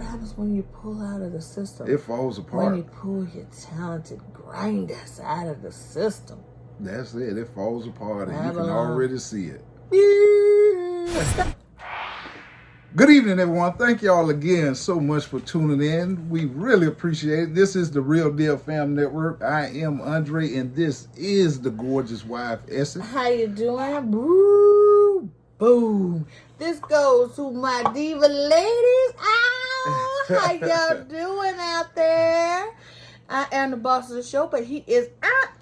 what happens when you pull out of the system? It falls apart. When you pull your talented grinders out of the system. That's it. It falls apart, and you Babylon. can already see it. Yeah. Good evening, everyone. Thank y'all again so much for tuning in. We really appreciate it. This is the Real Deal Fam Network. I am Andre, and this is the gorgeous wife, Essie. How you doing? Boo, boom. This goes to my diva ladies. Ow! How y'all doing out there? I am the boss of the show, but he is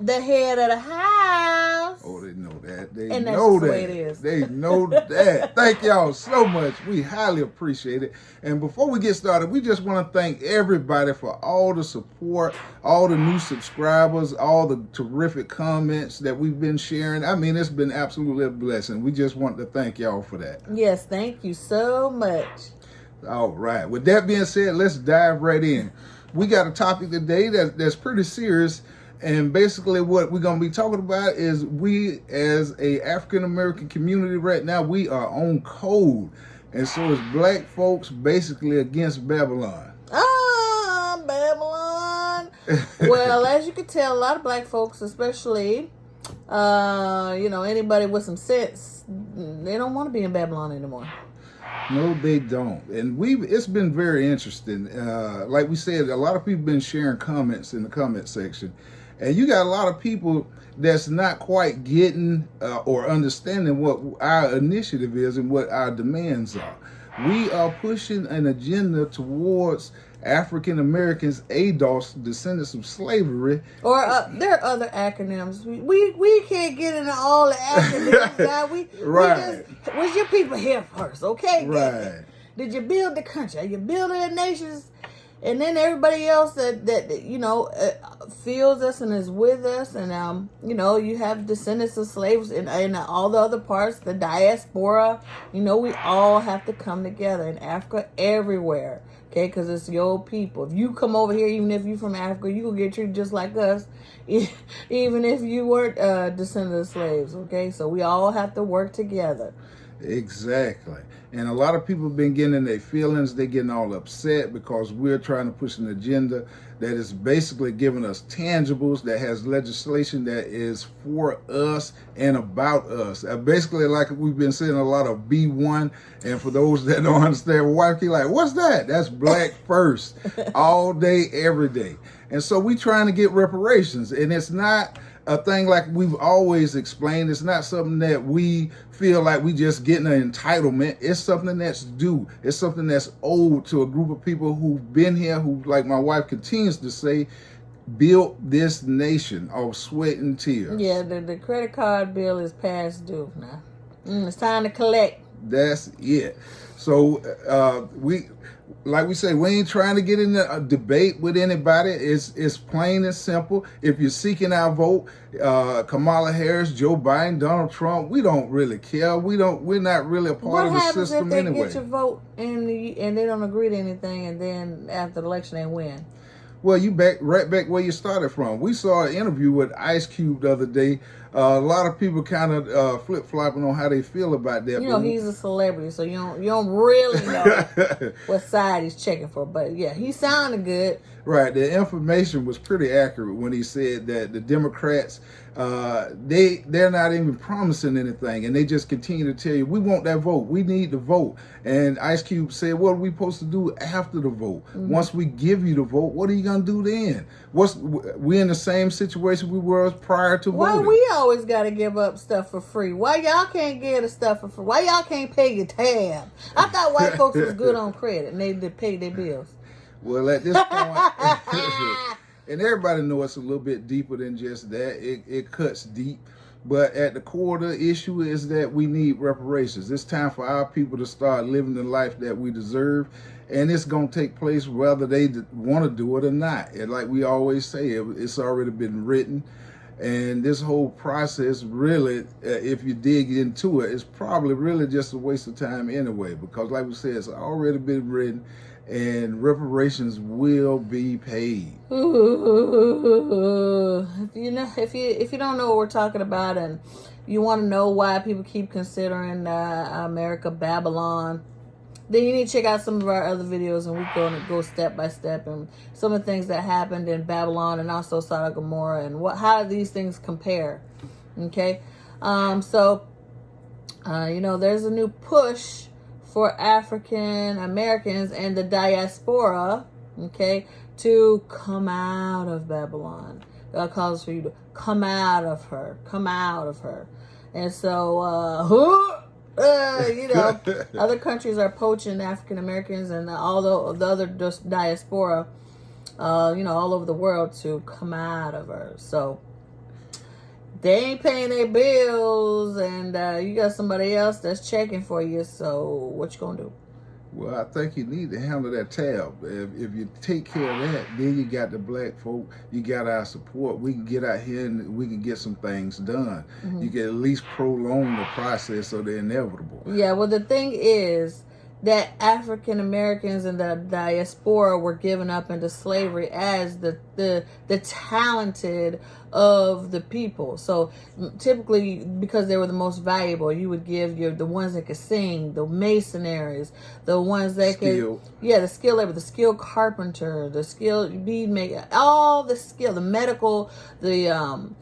the head of the house. Oh, they know that. They and know that's the that. way it is. They know that. Thank y'all so much. We highly appreciate it. And before we get started, we just want to thank everybody for all the support, all the new subscribers, all the terrific comments that we've been sharing. I mean, it's been absolutely a blessing. We just want to thank y'all for that. Yes, thank you so much. All right. With that being said, let's dive right in. We got a topic today that's pretty serious, and basically what we're going to be talking about is we as a African American community right now, we are on code, and so is black folks basically against Babylon. Babylon. Well, as you can tell, a lot of black folks, especially anybody with some sense, they don't want to be in Babylon anymore. No, they don't. And it's been very interesting. Like we said, a lot of people been sharing comments in the comment section. And you got a lot of people that's not quite getting or understanding what our initiative is and what our demands are. We are pushing an agenda towards African Americans, ADOS, descendants of slavery. Or there are other acronyms. We can't get into all the acronyms, guy. Right. Was your people here first, okay? Right. Did you build the country? Are you building the nations? And then everybody else that feels us and is with us, and you have descendants of slaves and all the other parts, the diaspora. We all have to come together in Africa, everywhere. Okay, because it's your people. If you come over here, even if you're from Africa, you will get treated just like us, even if you weren't descendants of slaves. Okay, so we all have to work together. Exactly. And a lot of people have been getting in their feelings. They're getting all upset because we're trying to push an agenda that is basically giving us tangibles, that has legislation that is for us and about us. Basically, like we've been saying a lot of B1. And for those that don't understand, wife keep like, what's that? That's black first, all day, every day. And so we trying to get reparations. And it's not a thing like we've always explained. It's not something that we feel like we just getting an entitlement. It's something that's due. It's something that's owed to a group of people who've been here, who, like my wife continues to say, built this nation of sweat and tears. Yeah, the credit card bill is past due now. It's time to collect. That's it. So like we say, we ain't trying to get in a debate with anybody. It's plain and simple. If you're seeking our vote, Kamala Harris, Joe Biden, Donald Trump, we don't really care. We're not really a part of the system anyway. What happens if they get your vote and they don't agree to anything, and then after the election they win? Well, you right back where you started from. We saw an interview with Ice Cube the other day. A lot of people kind of flip-flopping on how they feel about that. He's a celebrity, so you don't really know what side he's checking for. But yeah, he sounded good. Right. The information was pretty accurate when he said that the Democrats, they're not even promising anything, and they just continue to tell you, we want that vote. We need the vote. And Ice Cube said, what are we supposed to do after the vote? Mm-hmm. Once we give you the vote, what are you going to do then? We in the same situation we were prior to voting. Why we always got to give up stuff for free? Why y'all can't give the stuff for free? Why y'all can't pay your tab? I thought white folks was good on credit and they did pay their bills. Well, at this point, and everybody knows it's a little bit deeper than just that. It cuts deep. But at the core of the issue is that we need reparations. It's time for our people to start living the life that we deserve. And it's going to take place whether they want to do it or not. And like we always say, it's already been written. And this whole process really, if you dig into it, it's probably really just a waste of time anyway. Because like we said, it's already been written. And reparations will be paid. Ooh, if you don't know what we're talking about, and you want to know why people keep considering America Babylon, then you need to check out some of our other videos, and we're going to go step by step and some of the things that happened in Babylon and also Sodom and Gomorrah, and how these things compare. Okay, there's a new push for African Americans and the diaspora, okay, to come out of Babylon. God calls for you to come out of her, and so other countries are poaching African Americans and all the other diaspora, all over the world to come out of her. So they ain't paying their bills, and you got somebody else that's checking for you. So what you gonna do? Well, I think you need to handle that tab. If you take care of that, then you got the black folk, you got our support. We can get out here and we can get some things done. Mm-hmm. You can at leleast prolong the process of the inevitable. Yeah, well, the thing is that African Americans and the diaspora were given up into slavery as the talented of the people. So typically, because they were the most valuable, you would give the ones that could sing, the masonries, the ones that could, the skilled labor, the skilled carpenter, the skilled bead maker, all the skill, the medical, the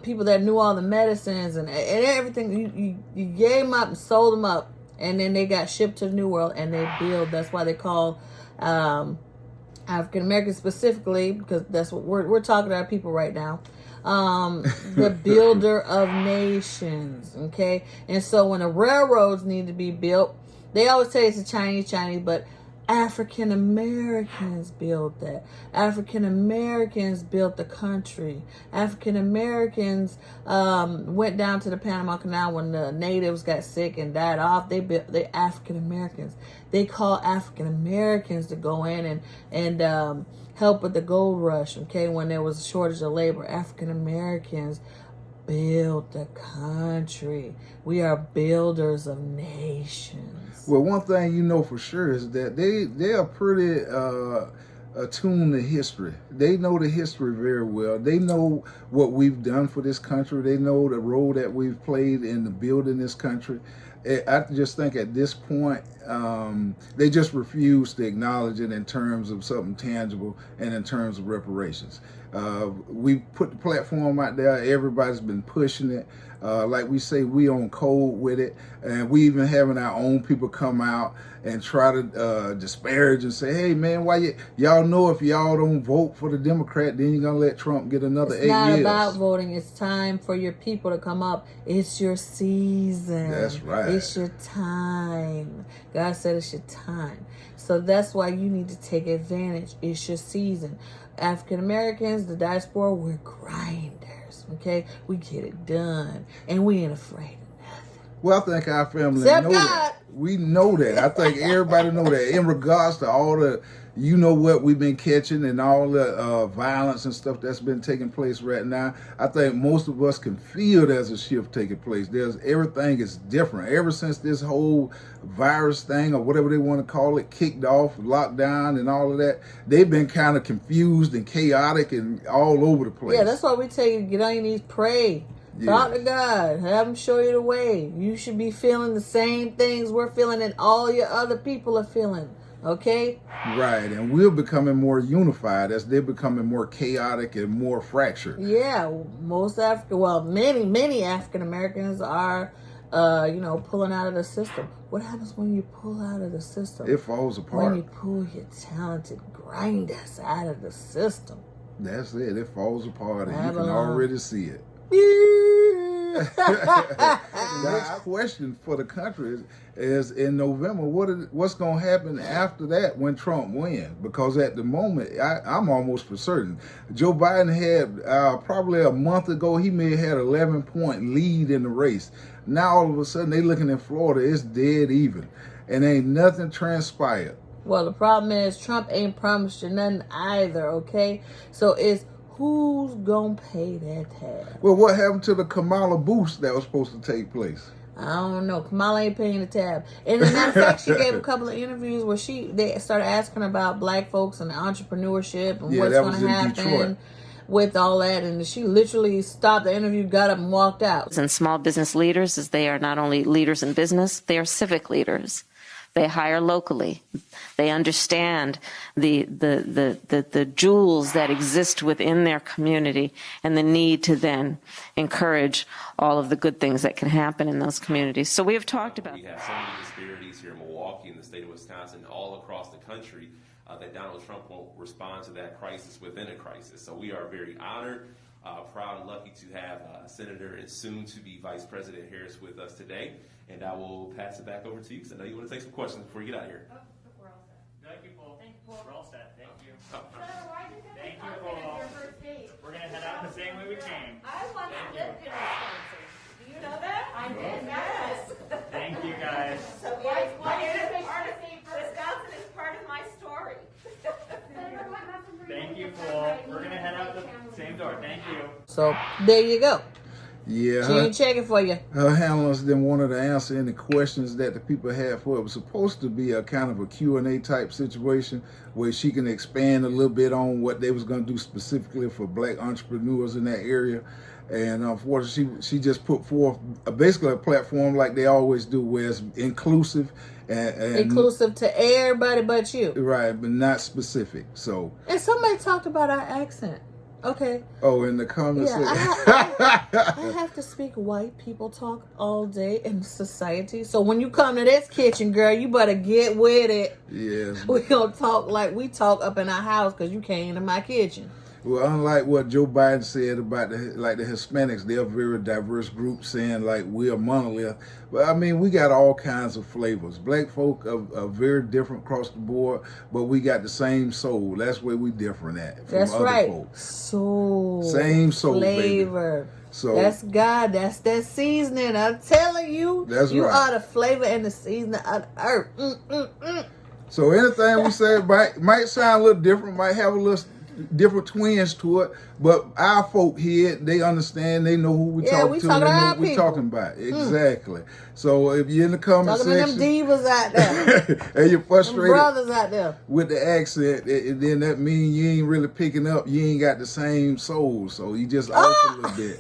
people that knew all the medicines and everything. You gave them up and sold them up. And then they got shipped to the New World, and they build. That's why they call African Americans specifically, because that's what we're talking to our people right now. The builder of nations. Okay, and so when the railroads need to be built, they always say it's the Chinese, but African Americans built that. African Americans built the country. African Americans went down to the Panama Canal when the natives got sick and died off. They built the African Americans. They call African Americans to go in and help with the gold rush. Okay, when there was a shortage of labor, African Americans built the country. We are builders of nations. Well, one thing you know for sure is that they are pretty attuned to history. They know the history very well. They know what we've done for this country. They know the role that we've played in the building this country. I just think at this point, they just refuse to acknowledge it in terms of something tangible and in terms of reparations. We put the platform out there. Everybody's been pushing it. Like we say, we on code with it. And we even having our own people come out and try to disparage and say, hey, man, why y'all know if y'all don't vote for the Democrat, then you're going to let Trump get another 8 years. It's not about voting. It's time for your people to come up. It's your season. That's right. It's your time. God said it's your time. So that's why you need to take advantage. It's your season. African Americans, the diaspora, we're grinders. Okay? We get it done. And we ain't afraid of nothing. Well, I think our family Except know God. that. We know that. I think everybody know that. In regards to all the, what we've been catching and all the violence and stuff that's been taking place right now, I think most of us can feel there's a shift taking place. Everything is different. Ever since this whole virus thing or whatever they want to call it kicked off, lockdown and all of that, they've been kind of confused and chaotic and all over the place. Yeah, that's why we tell you to get on your knees, pray. Yeah. Talk to God. Have him show you the way. You should be feeling the same things we're feeling and all your other people are feeling. Okay? Right. And we're becoming more unified as they're becoming more chaotic and more fractured. Yeah. Many African Americans are, pulling out of the system. What happens when you pull out of the system? It falls apart. When you pull your talented grinders out of the system. That's it. It falls apart and you can already see it. The next question for the country is in November, what's going to happen after that when Trump wins? Because at the moment, I'm almost for certain, Joe Biden had probably a month ago, he may have had an 11-point lead in the race. Now all of a sudden, they looking in Florida, it's dead even. And ain't nothing transpired. Well, the problem is Trump ain't promised you nothing either, okay? So it's who's gonna pay that tab? Well, what happened to the Kamala boost that was supposed to take place? I don't know. Kamala ain't paying the tab. And as a matter of fact, she gave a couple of interviews where they started asking about black folks and entrepreneurship and what's going to happen with all that. And she literally stopped the interview, got up and walked out. And small business leaders, as they are not only leaders in business, they are civic leaders. They hire locally. They understand the jewels that exist within their community and the need to then encourage all of the good things that can happen in those communities. So we have talked about. We have so many disparities here in Milwaukee, in the state of Wisconsin, all across the country, that Donald Trump won't respond to that crisis within a crisis. So we are very honored, proud, and lucky to have Senator and soon-to-be Vice President Harris with us today. And I will pass it back over to you because I know you want to take some questions before you get out of here. Oh, we're all set. Thank you, Paul. Thank you, Paul. We're all set. Thank you. Senator, why did you Thank you, come Paul. your first date? We're going to head out the same way we came. I once lived in Wisconsin. Do you know that? I did, yes. Thank you, guys. So why did you pick Wisconsin is part of my story. Thank you, Paul. We're going to head out the same door. Thank you. So there you go. Yeah, She ain't checking for you. her handlers didn't want her to answer any questions that the people had for her. It was supposed to be a kind of a Q&A type situation where she can expand a little bit on what they was going to do specifically for black entrepreneurs in that area. And unfortunately, she just put forth basically a platform like they always do, where it's inclusive and Inclusive to everybody but you. right, but not specific. So, And somebody talked about our accent. Okay. oh, in the comments, Yeah, I have to speak white people talk all day in society. So when you come to this kitchen, girl, you better get with it. yes. We gonna talk like we talk up in our house because you came to my kitchen. Well, unlike what Joe Biden said about the Hispanics, they're a very diverse group, saying like we're a monolith. But I mean, we got all kinds of flavors. Black folk are very different across the board, but we got the same soul. That's where we different at from That's other right. folks. Soul. Same soul, flavor. baby. So That's God. That's that seasoning. I'm telling you. That's you right. are the flavor and the seasoning of the earth. So anything we say might sound a little different, might have a little different twins to it, but our folk here, they understand, they know who we Yeah, talk we to, talking they know to our what we're people. talking about. Exactly. So if you're in the comment Talking to them section divas out there. and you're Them frustrated brothers out there. with the accent, then that means you ain't really picking up. You ain't got the same soul, so you just off a little bit.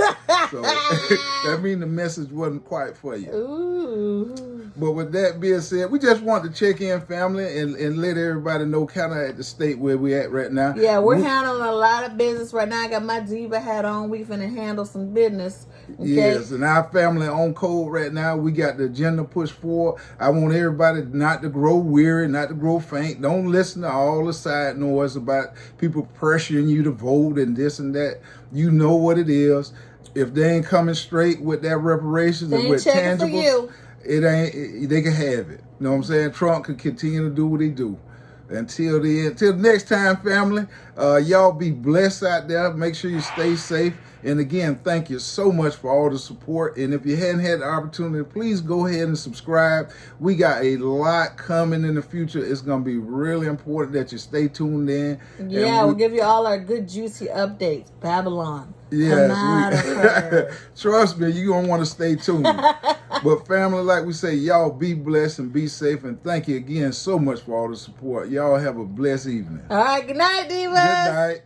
So that means the message wasn't quite for you. Ooh. But with that being said, we just want to check in, family, and let everybody know kind of at the state where we at right now. Yeah, we're handling a lot of business right now. I got my diva hat on. We finna handle some business. Okay? Yes, and our family on code right now. We got the agenda pushed forward. I want everybody not to grow weary, not to grow faint. Don't listen to all the side noise about people pressuring you to vote and this and that. You know what it is. If they ain't coming straight with that reparations They and ain't with checking for tangibles, you. they can have it. You know what I'm saying? Trump can continue to do what he do. Until the next time, family, y'all be blessed out there. Make sure you stay safe. And again, thank you so much for all the support. And if you hadn't had the opportunity, please go ahead and subscribe. We got a lot coming in the future. It's going to be really important that you stay tuned in. Yeah, we'll give you all our good, juicy updates. Babylon. Yes, Come out of her. Trust me, you're going to want to stay tuned. But family, like we say, y'all be blessed and be safe. And thank you again so much for all the support. Y'all have a blessed evening. All right, good night, divas. Good night.